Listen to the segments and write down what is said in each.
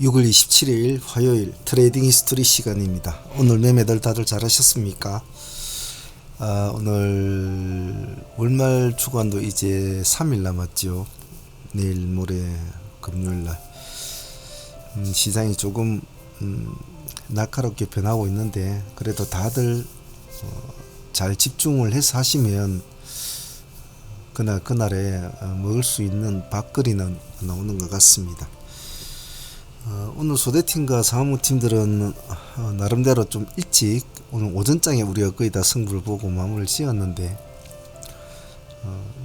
6월 27일 화요일 트레이딩 히스토리 시간입니다. 오늘 매매들 다들 잘하셨습니까? 오늘 월말 주간도 이제 3일 남았죠. 내일 모레 금요일날 시장이 조금 날카롭게 변하고 있는데 그래도 다들 잘 집중을 해서 하시면 그날에 먹을 수 있는 밥거리는 나오는 것 같습니다. 오늘 소대팀과 사무팀들은 나름대로 좀 일찍 오늘 오전장에 우리가 거의 다 승부를 보고 마무리를 지었는데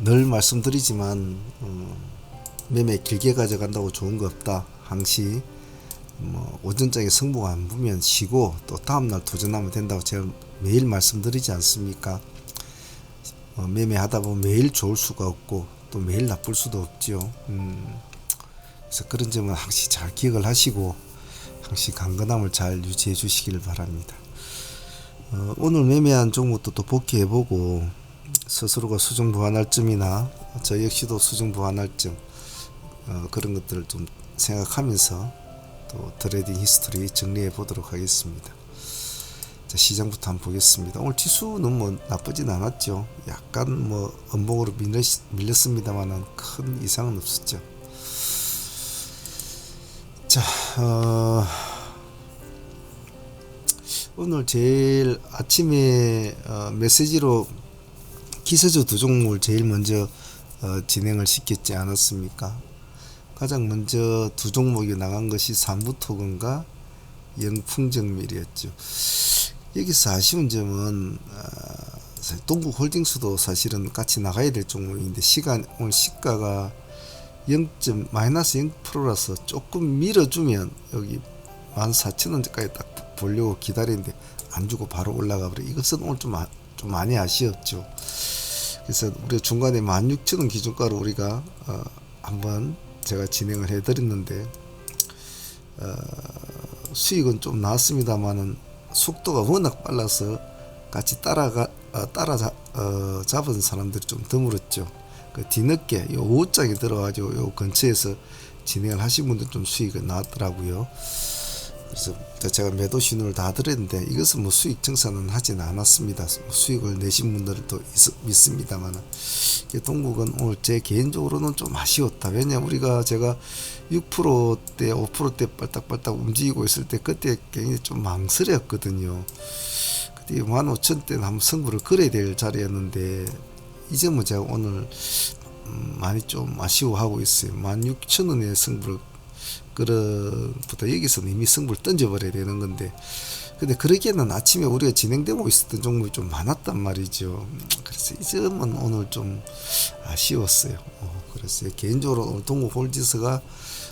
늘 말씀드리지만 매매 길게 가져간다고 좋은 거 없다. 항시 오전장에 승부가 안 보면 쉬고 또 다음날 도전하면 된다고 제가 매일 말씀드리지 않습니까? 매매하다 보면 매일 좋을 수가 없고 또 매일 나쁠 수도 없죠. 그래서 그런 점은 항시 잘 기억을 하시고 항시 강건함을 잘 유지해 주시기를 바랍니다. 오늘 매매한 종목도 또 복귀해보고 스스로가 수정 보완할 점이나 저 역시도 수정 보완할 점 그런 것들을 좀 생각하면서 또 트레이딩 히스토리 정리해 보도록 하겠습니다. 자, 시장부터 한번 보겠습니다. 오늘 지수는 나쁘진 않았죠. 약간 음봉으로 밀렸습니다만은 큰 이상은 없었죠. 자, 오늘 제일 아침에 메시지로 기세주 두 종목을 제일 먼저 진행을 시켰지 않았습니까? 가장 먼저 두 종목이 나간 것이 삼부토건과 영풍정밀이었죠. 여기서 아쉬운 점은 동국홀딩스도 사실은 같이 나가야 될 종목인데 오늘 시가가 마이너스 0%라서 조금 밀어주면 여기 14,000원까지 딱 보려고 기다리는데 안 주고 바로 올라가 버려. 이것은 오늘 좀 많이 아쉬웠죠. 그래서 우리가 중간에 16,000원 기준가로 우리가 한번 제가 진행을 해드렸는데 수익은 좀 나왔습니다만은 속도가 워낙 빨라서 같이 잡은 사람들이 좀 드물었죠. 뒤늦게 요 5장이 들어가지고 요 근처에서 진행을 하신 분들 좀 수익이 나왔더라고요. 그래서 제가 매도 신호를 다 드렸는데 이것은 수익 정산은 하진 않았습니다. 수익을 내신 분들도 믿습니다만 동국은 오늘 제 개인적으로는 좀 아쉬웠다. 왜냐면 제가 6%대 5%대 빨딱빨딱 움직이고 있을 때 그때 굉장히 좀 망설였거든요. 그때 15,000대는 한번 승부를 걸어야 될 자리였는데 이 점은 제가 오늘 많이 좀 아쉬워하고 있어요. 16,000원의 승부를 끌어부터 여기서는 이미 승부를 던져버려야 되는 건데 근데 그러기에는 아침에 우리가 진행되고 있었던 종목이 좀 많았단 말이죠. 그래서 이 점은 오늘 좀 아쉬웠어요. 그래서 개인적으로 오늘 동국홀딩스가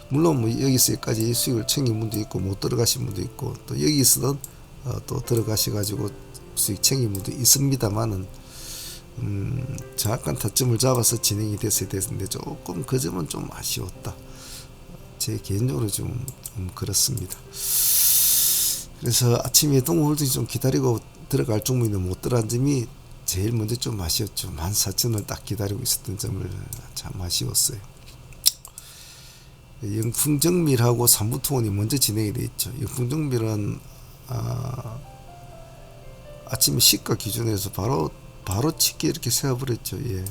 물론 여기서까지 수익을 챙긴 분도 있고 못 들어가신 분도 있고 또 여기서는 또 들어가셔가지고 수익 챙긴 분도 있습니다만은 정확한 타점을 잡아서 진행이 됐어야 됐는데 조금 그 점은 좀 아쉬웠다. 제 개인적으로 좀 그렇습니다. 그래서 아침에 동국홀딩이 좀 기다리고 들어갈 종목인데 못 들어간 점이 제일 먼저 좀 아쉬웠죠. 14,000원을 딱 기다리고 있었던 점을 참 아쉬웠어요. 영풍정밀하고 삼부토건이 먼저 진행이 돼 있죠. 영풍정밀은 아침에 시가 기준에서 바로 치게 이렇게 세워버렸죠. 예.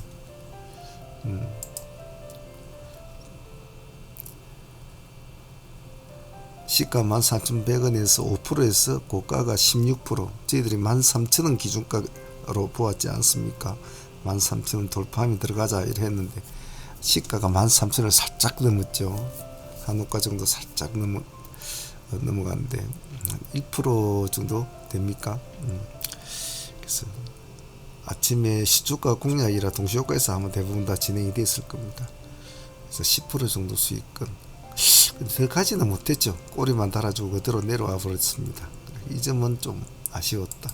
시가 14,100원에서 5%에서 고가가 16%. 저희들이 13,000원 기준가로 보았지 않습니까? 13,000원 돌파하면 들어가자 이래 했는데 시가가 13,000원을 살짝 넘었죠. 한우가 정도 살짝 넘어가는데 1% 정도 됩니까? 그래서 아침에 시초가 공략이라 동시효과에서 아마 대부분 다 진행이 됐을 겁니다. 그래서 10% 정도 수익권. 더 가지는 못했죠. 꼬리만 달아주고 그대로 내려와 버렸습니다. 이 점은 좀 아쉬웠다.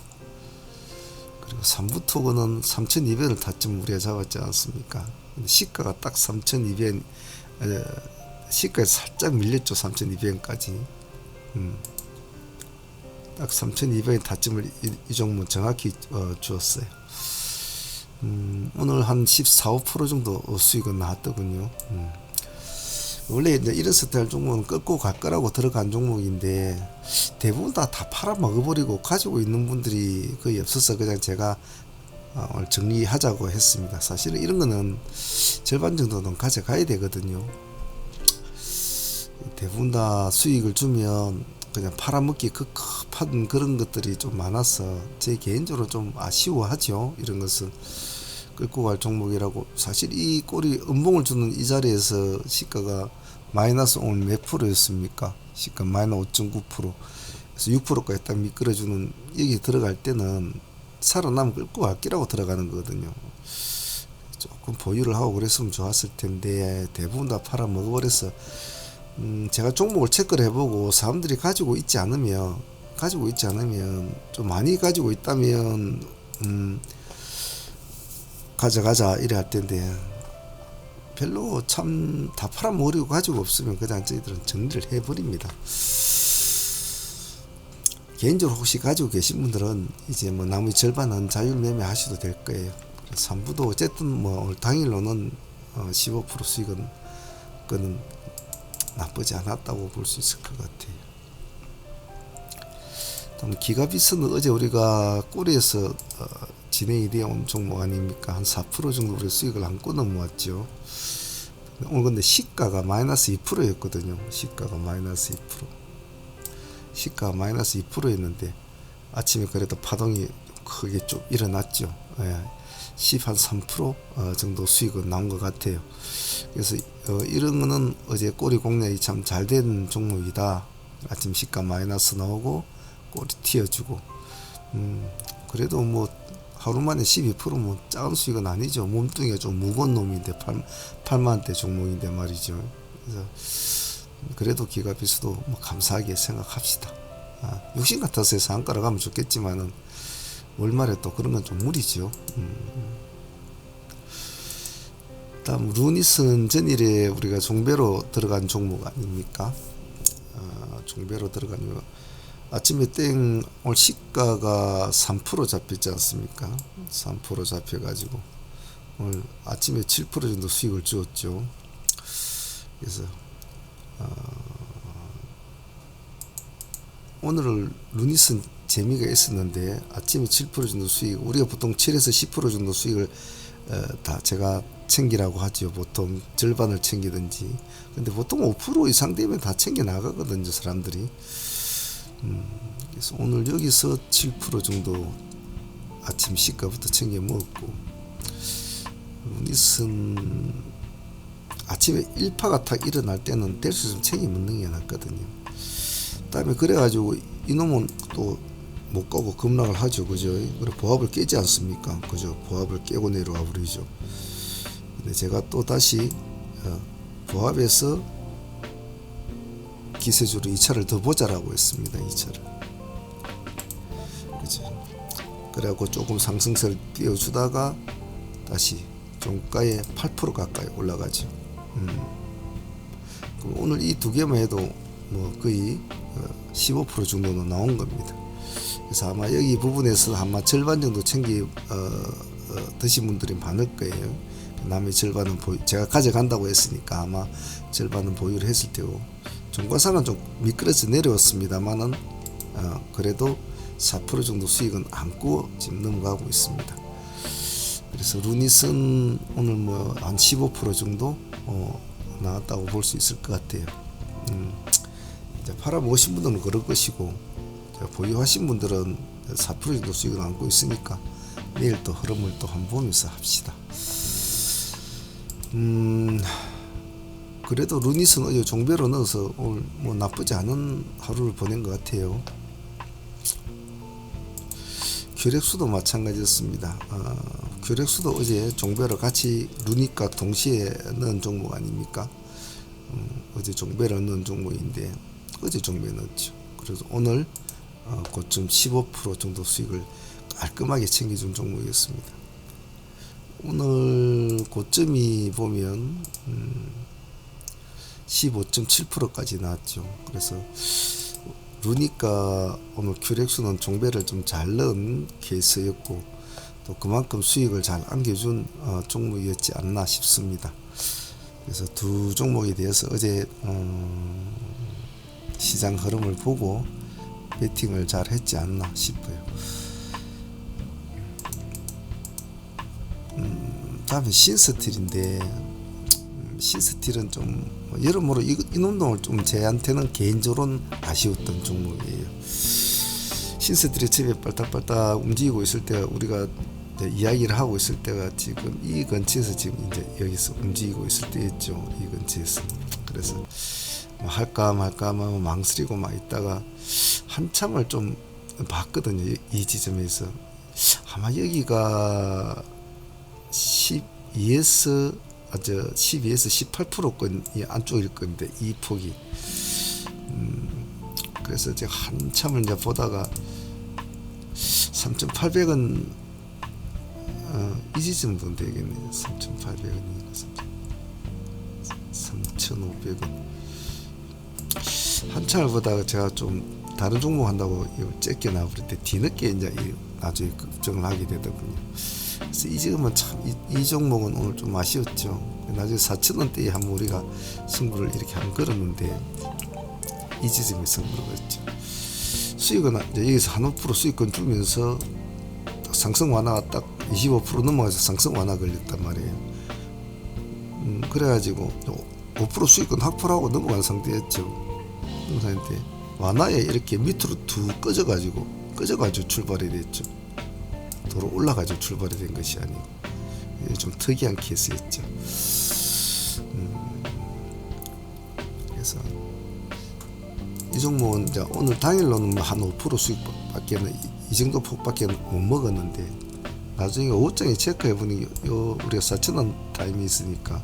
그리고 삼부토건은 3,200원을 타점 우리가 잡았지 않습니까? 근데 시가가 딱 3,200원, 시가에 살짝 밀렸죠. 3,200원까지. 딱 3,200원 타점을 이 종목은 정확히 주었어요. 오늘 한 14~15% 정도 수익은 나왔더군요. 원래 이제 이런 스타일 종목은 끌고 갈 거라고 들어간 종목인데 대부분 다 팔아 먹어버리고 가지고 있는 분들이 거의 없어서 그냥 제가 오늘 정리하자고 했습니다. 사실은 이런 거는 절반 정도는 가져가야 되거든요. 대부분 다 수익을 주면 그냥 팔아먹기 급급한 그런 것들이 좀 많아서 제 개인적으로 좀 아쉬워하죠. 이런 것은 끌고 갈 종목이라고. 사실 이 꼴이 음봉을 주는 이 자리에서 시가가 마이너스 오늘 몇 프로였습니까? 시가 마이너스 5.9%. 그래서 6%까지 딱 미끄러주는, 여기 들어갈 때는 살아남으면 끌고 갈기라고 들어가는 거거든요. 조금 보유를 하고 그랬으면 좋았을 텐데 대부분 다 팔아 먹어버려서 제가 종목을 체크를 해보고 사람들이 가지고 있지 않으면 좀 많이 가지고 있다면 가져가자 이래 할 텐데 별로 참 다 팔아먹으려고 가지고 없으면 그냥 저희들은 정리를 해버립니다. 개인적으로 혹시 가지고 계신 분들은 이제 뭐 나머지 절반은 자율 매매 하셔도 될 거예요. 3부도 어쨌든 뭐 오늘 당일로는 15% 수익은 그는 나쁘지 않았다고 볼 수 있을 것 같아요. 다음 기가비스는 어제 우리가 꼬리에서 진행이 되어 온 종목 아닙니까? 한 4% 정도 우리 수익을 안고 넘어왔죠. 오늘 근데 시가가 마이너스 2%였거든요. 시가가 마이너스 2%였는데 아침에 그래도 파동이 크게 좀 일어났죠. 예. 13% 정도 수익은 나온 것 같아요. 그래서 이런 거는 어제 꼬리 공략이 참 잘 된 종목이다. 아침 시가 마이너스 나오고 꼬리 튀어주고 그래도 뭐 하루 만에 12%뭐 작은 수익은 아니죠. 몸뚱이가 좀 무거운 놈인데 8만원대 종목인데 말이죠. 그래서 그래도 기가비스도 뭐 감사하게 생각합시다. 욕심 같아서 상가로 가면 좋겠지만은 월말에 또 그런 건 좀 무리죠. 다음 루니슨 전일에 우리가 종배로 들어간 종목 아닙니까? 종배로 들어간 아침에 땡 오늘 시가가 3% 잡혔지 않습니까? 3% 잡혀가지고 오늘 아침에 7% 정도 수익을 주었죠. 그래서 오늘 루니슨 재미가 있었는데 아침에 7% 정도 수익, 우리가 보통 7에서 10% 정도 수익을 다 제가 챙기라고 하죠. 보통 절반을 챙기든지. 근데 보통 5% 이상 되면 다 챙겨 나가거든요, 사람들이. 그래서 오늘 여기서 7% 정도 아침 시가부터 챙겨 먹었고, 루니슨 아침에 1파가 탁 일어날 때는 될 수 있으면 챙겨 먹는 게 낫거든요. 그다음에 그래가지고 이놈은 또 못 가고 급락을 하죠, 그죠? 그래 보합을 깨지 않습니까, 그죠? 보합을 깨고 내려와 버리죠. 근데 제가 또 다시 보합에서 기세주로 2차를 더 보자라고 했습니다. 2차를. 그죠? 그래갖고 조금 상승세를 띄워주다가 다시 종가에 8% 가까이 올라가죠. 그럼 오늘 이 두 개만 해도 뭐 거의 15% 정도는 나온 겁니다. 그래서 아마 여기 부분에서 아마 절반 정도 챙기 드신 분들이 많을 거예요. 남의 절반은 제가 가져간다고 했으니까 아마 절반은 보유를 했을 테고, 종가상은 좀 미끄러져 내려왔습니다만은 그래도 4% 정도 수익은 안고 지금 넘어가고 있습니다. 그래서 루닛은 오늘 뭐 한 15% 정도 나왔다고 볼 수 있을 것 같아요. 이제 팔아보신 분들은 그럴 것이고, 보유하신 분들은 4% 정도 수익을 안고 있으니까 내일 또 흐름을 또 한번 보면서 합시다. 그래도 루닛은 어제 종배로 넣어서 오늘 뭐 나쁘지 않은 하루를 보낸 것 같아요. 큐렉스도 마찬가지였습니다. 큐렉스도 어제 종배로 같이 루닛과 동시에 넣은 종목 아닙니까? 어제 종배를 넣은 종목인데 어제 종배 넣었죠. 그래서 오늘 고점 15% 정도 수익을 깔끔하게 챙겨준 종목이었습니다. 오늘 고점이 보면 15.7%까지 나왔죠. 그래서 루니까 오늘 큐렉스는 종배를 좀 잘 넣은 케이스였고, 또 그만큼 수익을 잘 안겨준 종목이었지 않나 싶습니다. 그래서 두 종목에 대해서 어제 시장 흐름을 보고 베팅을 잘 했지 않나 싶어요. 다음에 신스틸인데 신스틸은 좀 여러모로 이 운동을 좀 제한테는 개인적으로는 아쉬웠던 종목이에요. 신스틸이 집에 빨딱빨딱 움직이고 있을 때 우리가 이야기를 하고 있을 때가 지금 이 근처에서 지금 이제 여기서 움직이고 있을 때였죠. 이 근처에서. 그래서 뭐 할까 말까 망설이고 막 있다가 한참을 좀 봤거든요. 이 지점에서 아마 여기가 12에서 18%권이 안쪽일 겁니다. 이 폭이. 그래서 제가 한참을 이제 보다가 3,800원 이 지점 정도 되겠네요. 3,800원이니까 3,500원. 한참을 보다가 제가 좀 다른 종목 한다고 이걸 째껴 나버릴 때 뒤늦게 이제 나중에 급정을 하게 되더군요. 그래서 이 지금은 참 이 종목은 오늘 좀 아쉬웠죠. 나중에 4,000원대에 한번 우리가 승부를 이렇게 한번 걸었는데 이 지점에 승부를 걸었죠. 수익은 이제 여기서 한 5% 수익권 주면서 상승 완화가 딱 25% 넘어가서 상승 완화 걸렸단 말이에요. 그래가지고 5% 수익권 확보하고 넘어간 상태였죠. 상태 완화에 이렇게 밑으로 툭 꺼져가지고 출발이 됐죠. 도로 올라가지고 출발이 된 것이 아니고 좀 특이한 케이스였죠. 그래서 이 종목은 이제 오늘 당일로는 한 5% 수익밖에는 이 정도 폭밖에 못 먹었는데 나중에 오후장에 체크해보니 우리가 4,000원 타임이 있으니까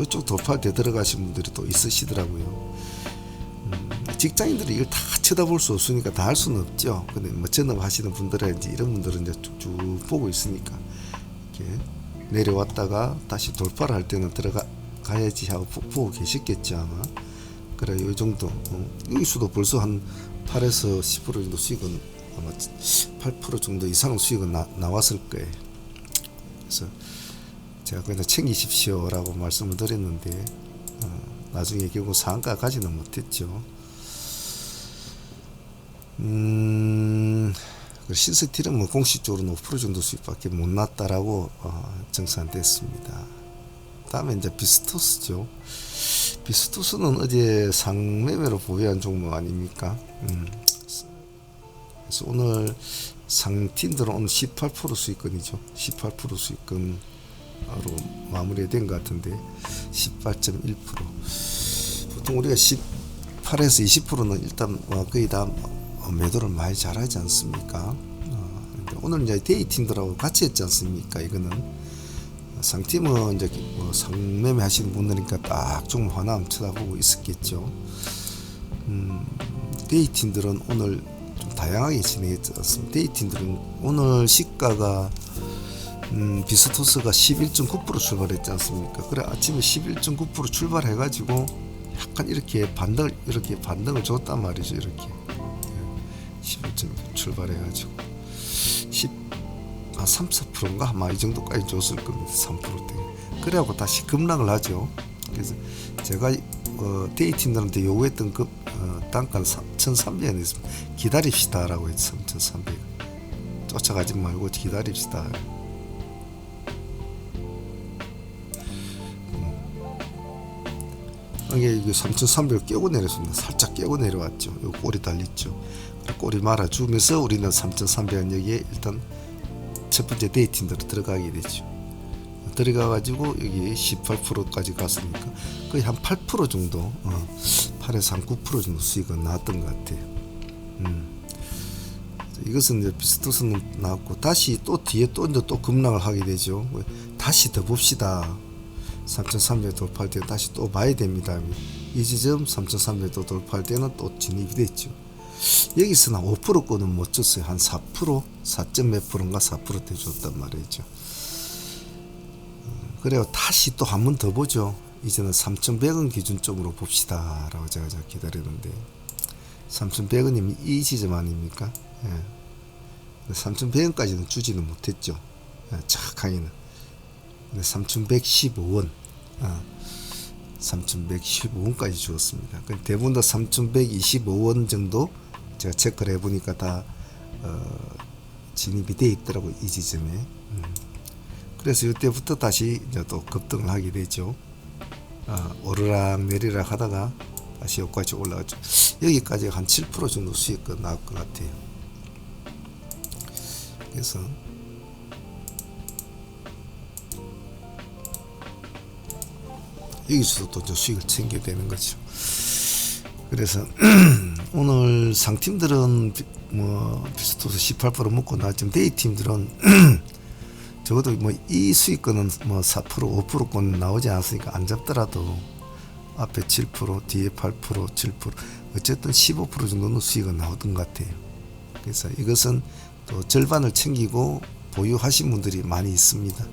이쪽 돌파할 때 들어가신 분들이 또 있으시더라고요. 직장인들이 이걸 다 쳐다볼 수 없으니까 다 할 수는 없죠. 근데 뭐 전업하시는 분들이라든지 이런 분들은 이제 쭉쭉 보고 있으니까 이렇게 내려왔다가 다시 돌파를 할 때는 들어가야지 하고 보고 계셨겠죠 아마. 그래 이 정도 여기서도 벌써 한 8에서 10% 정도 수익은 아마 8% 정도 이상 수익은 나왔을 거예요. 그래서 제가 그냥 챙기십시오라고 말씀을 드렸는데 나중에 결국 상한가 가지는 못했죠. 신스틸은 뭐 공식적으로는 5% 정도 수익밖에 못 났다라고 정산됐습니다. 다음에 이제 비스토스죠. 비스토스는 어제 상매매로 보유한 종목 아닙니까? 그래서 오늘 상팀들은 오늘 18% 수익권이죠. 18% 수익권으로 마무리된 것 같은데 18.1%. 보통 우리가 18에서 20%는 일단 거의 다 매도를 많이 잘하지 않습니까? 오늘 이제 데이 팀들하고 같이 했지 않습니까? 이거는 상팀은 이제 상매매 하시는 분들이니까 딱 좀 하나 쳐다보고 있었겠죠. 데이 팀들은 오늘 좀 다양하게 진행했지 않습니까? 데이 팀들은 오늘 시가가 비스토스가 11.9% 출발했지 않습니까? 그래 아침에 11.9% 출발해가지고 약간 이렇게 반등을 줬단 말이죠. 이렇게 11.9 출발해가지고 3, 4%인가 아마 이 정도까지 줬을 겁니다. 3%대. 그래갖고 다시 급락을 하죠. 그래서 제가 데이 팀들한테 요구했던 단가는 3,300원 있습니다. 기다립시다라고 했죠. 3,300원. 쫓아가지 말고 기다립시다. 이게 3,300을 깨고 내렸습니다. 살짝 깨고 내려왔죠. 요 꼬리 달렸죠. 꼬리 말아주면서 우리는 3,300원 여기에 일단 첫 번째 데이팅으로 들어가게 되죠. 들어가가지고 여기 18%까지 갔으니까 거의 한 8% 정도, 8에서 한 9% 정도 수익은 나왔던 것 같아요. 이것은 이제 비스토스는 나왔고 다시 또 뒤에 또 급락을 하게 되죠. 다시 더 봅시다. 3,300 돌파할 때 다시 또 봐야 됩니다. 이 지점 3,300도 돌파할 때는 또 진입이 됐죠. 여기서는 5%권은 못 줬어요. 한 4%, 4점 몇 프로인가 4%대 줬단 말이죠. 그래요. 다시 또 한 번 더 보죠. 이제는 3,100원 기준점으로 봅시다 라고 제가 기다렸는데 3,100원이면 이 지점 아닙니까? 3,100원까지는 주지는 못했죠. 정확하게는 3,115원 3,115원까지 주었습니다. 대부분 다 3,125원 정도 제가 체크를 해보니까 다 진입이 되어 있더라고요. 이 지점에. 그래서 이때부터 다시 이제 또 급등을 하게 되죠. 오르락 내리락 하다가 다시 여기까지 올라가죠. 여기까지 한 7% 정도 수익가 나올 것 같아요. 그래서 여기서도 또 수익을 챙겨야 되는 거죠. 그래서 오늘 상팀들은 뭐 비슷해서 18% 먹고 나왔지만 데이팀들은 적어도 뭐 이 수익권은 뭐 4% 5%권 나오지 않았으니까 안 잡더라도 앞에 7% 뒤에 8% 7% 어쨌든 15% 정도는 수익은 나오던 것 같아요. 그래서 이것은 또 절반을 챙기고 보유하신 분들이 많이 있습니다.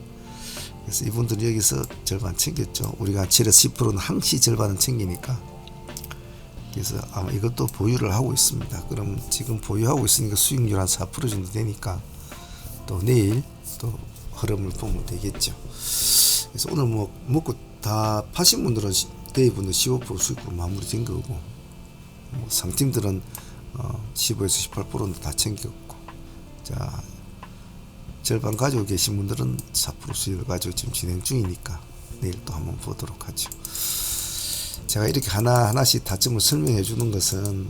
그래서 이분들이 여기서 절반 챙겼죠. 우리가 7에서 10%는 항시 절반은 챙기니까. 그래서 아마 이것도 보유를 하고 있습니다. 그럼 지금 보유하고 있으니까 수익률 한 4% 정도 되니까 또 내일 또 흐름을 보면 되겠죠. 그래서 오늘 뭐 먹고 다 파신 분들은 대부분 15% 수익으로 마무리된 거고, 뭐 상팀들은 15에서 18%는 다 챙겼고, 자 절반 가지고 계신 분들은 4% 수익을 가지고 지금 진행 중이니까 내일 또 한번 보도록 하죠. 제가 이렇게 하나하나씩 다점을 설명해 주는 것은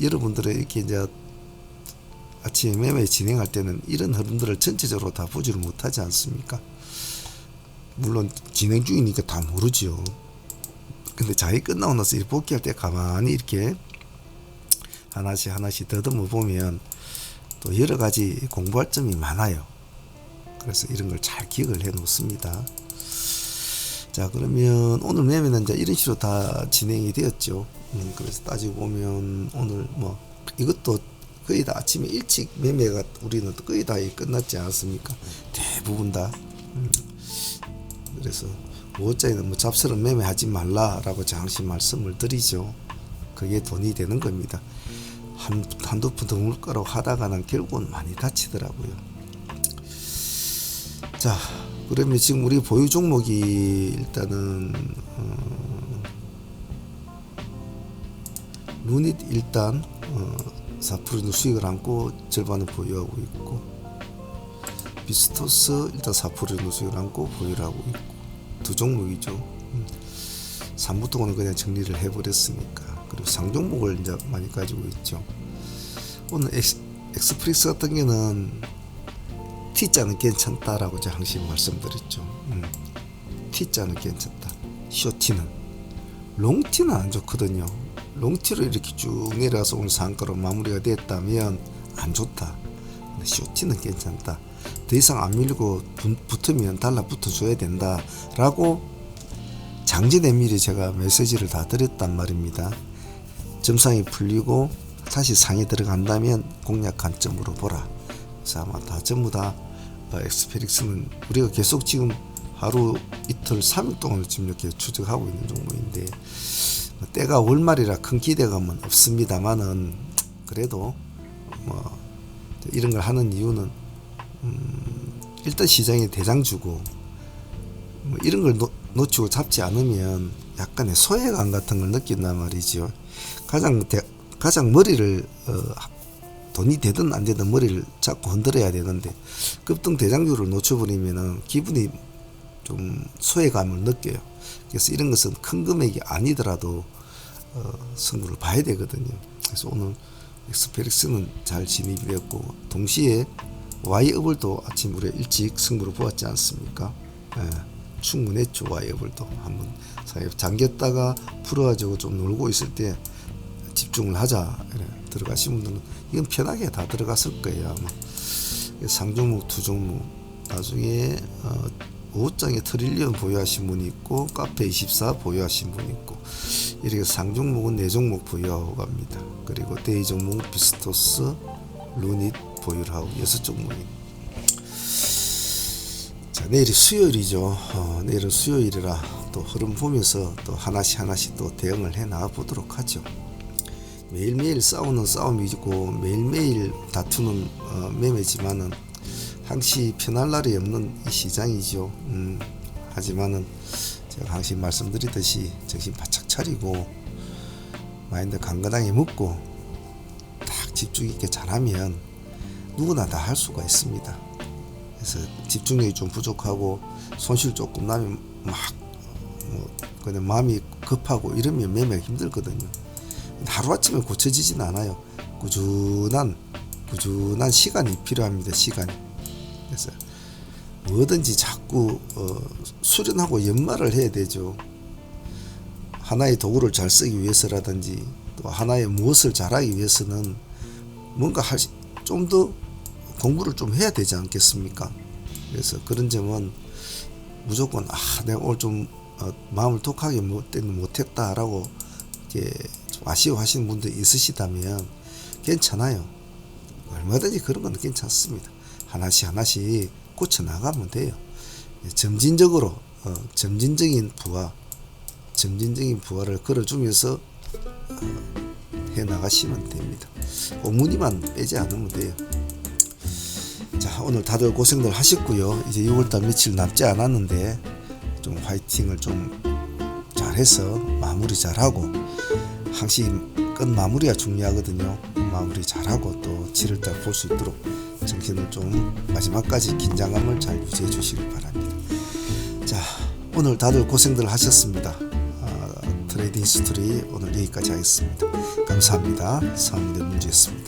여러분들의 이렇게 이제 아침에 매매 진행할 때는 이런 흐름들을 전체적으로 다 보지를 못하지 않습니까? 물론 진행 중이니까 다 모르죠. 근데 자기 끝나고 나서 이렇게 복귀할 때 가만히 이렇게 하나씩 더듬어 보면 또 여러 가지 공부할 점이 많아요. 그래서 이런 걸 잘 기억을 해 놓습니다. 자, 그러면 오늘 매매는 이제 이런 식으로 다 진행이 되었죠. 그래서 따지고 보면 오늘 뭐 이것도 거의 다 아침에 일찍 매매가 우리는 거의 다 끝났지 않았습니까? 대부분 다. 그래서 5자에는 뭐 잡스러운 매매하지 말라라고 항상 말씀을 드리죠. 그게 돈이 되는 겁니다. 한두 푼 더 물가로 하다가는 결국은 많이 다치더라고요. 자, 그러면 지금 우리 보유 종목이 일단은 루닛 일단 4% 정도 수익을 안고 절반을 보유하고 있고, 비스토스 일단 4% 정도 수익을 안고 보유를 하고 있고, 두 종목이죠. 3부터는 그냥 정리를 해버렸으니까. 그리고 상종목을 이제 많이 가지고 있죠. 오늘 엑스프리스 같은 경우는 T자는 괜찮다라고 제가 항상 말씀드렸죠. T자는 괜찮다. 숏T는, 롱T는 안 좋거든요. 롱티로 이렇게 쭉 내려와서 오늘 상가로 마무리가 됐다면 안 좋다. 근데 숏티는 괜찮다. 더 이상 안 밀리고 붙으면 달라붙어 줘야 된다 라고 장전에 미리 제가 메시지를 다 드렸단 말입니다. 점상이 풀리고 다시 상에 들어간다면 공략 관점으로 보라. 그래서 아마 다 전부 다 엑스페릭스는 우리가 계속 지금 하루 이틀 3일 동안 지금 이렇게 추적하고 있는 종목인데, 때가 월말이라 큰 기대감은 없습니다만은 그래도 뭐 이런 걸 하는 이유는 일단 시장에 대장주고, 뭐 이런 걸 놓치고 잡지 않으면 약간의 소외감 같은 걸 느낀단 말이죠. 가장 머리를 돈이 되든 안 되든 머리를 잡고 흔들어야 되는데 급등 대장주를 놓쳐버리면은 기분이 좀 소외감을 느껴요. 그래서 이런 것은 큰 금액이 아니더라도 승부를 봐야 되거든요. 그래서 오늘 엑스페릭스는 잘 진입이 되었고, 동시에 Y업을도 아침 우리가 일찍 승부를 보았지 않습니까? 충분했죠. Y업을도 한번 잠겼다가 풀어가지고 좀 놀고 있을 때 집중을 하자 들어가신 분들은 이건 편하게 다 들어갔을 거예요. 아마 상종목 두 종목 나중에 5장에 트릴리언 보유하신 분이 있고 카페24 보유하신 분이 있고, 이렇게 상종목은 4종목 보유하고 갑니다. 그리고 데이 종목 비스토스 루닛 보유를 하고 6종목이. 자, 내일이 수요일이죠. 내일은 수요일이라 또 흐름 보면서 또 하나씩 또 대응을 해 나가 보도록 하죠. 매일매일 싸우는 싸움이고 매일매일 다투는 매매지만은 항시 편할 날이 없는 이 시장이죠. 하지만은 제가 항상 말씀드리듯이 정신 바짝 차리고 마인드 강건하게 먹고 딱 집중 있게 잘하면 누구나 다 할 수가 있습니다. 그래서 집중력이 좀 부족하고 손실 조금 나면 막 그냥 마음이 급하고 이러면 매매가 힘들거든요. 하루아침에 고쳐지진 않아요. 꾸준한 시간이 필요합니다. 시간이. 그래서 뭐든지 자꾸 수련하고 연마를 해야 되죠. 하나의 도구를 잘 쓰기 위해서라든지 또 하나의 무엇을 잘하기 위해서는 뭔가 좀 더 공부를 좀 해야 되지 않겠습니까? 그래서 그런 점은 무조건 내가 오늘 좀 마음을 독하게 못했다라고 이렇게 좀 아쉬워하시는 분들이 있으시다면 괜찮아요. 얼마든지 그런 건 괜찮습니다. 하나씩 고쳐 나가면 돼요. 점진적으로 점진적인 부하를 걸어주면서 해 나가시면 됩니다. 무늬만 빼지 않으면 돼요. 자, 오늘 다들 고생들 하셨고요. 이제 6월달 며칠 남지 않았는데 좀 화이팅을 좀 잘해서 마무리 잘하고, 항상 끝 마무리가 중요하거든요. 마무리 잘하고 또 7월달 볼 수 있도록 정신을 좀 마지막까지 긴장감을 잘 유지해 주시길 바랍니다. 자, 오늘 다들 고생들 하셨습니다. 트레이딩 스토리 오늘 여기까지 하겠습니다. 감사합니다. 사무대 문제였습니다.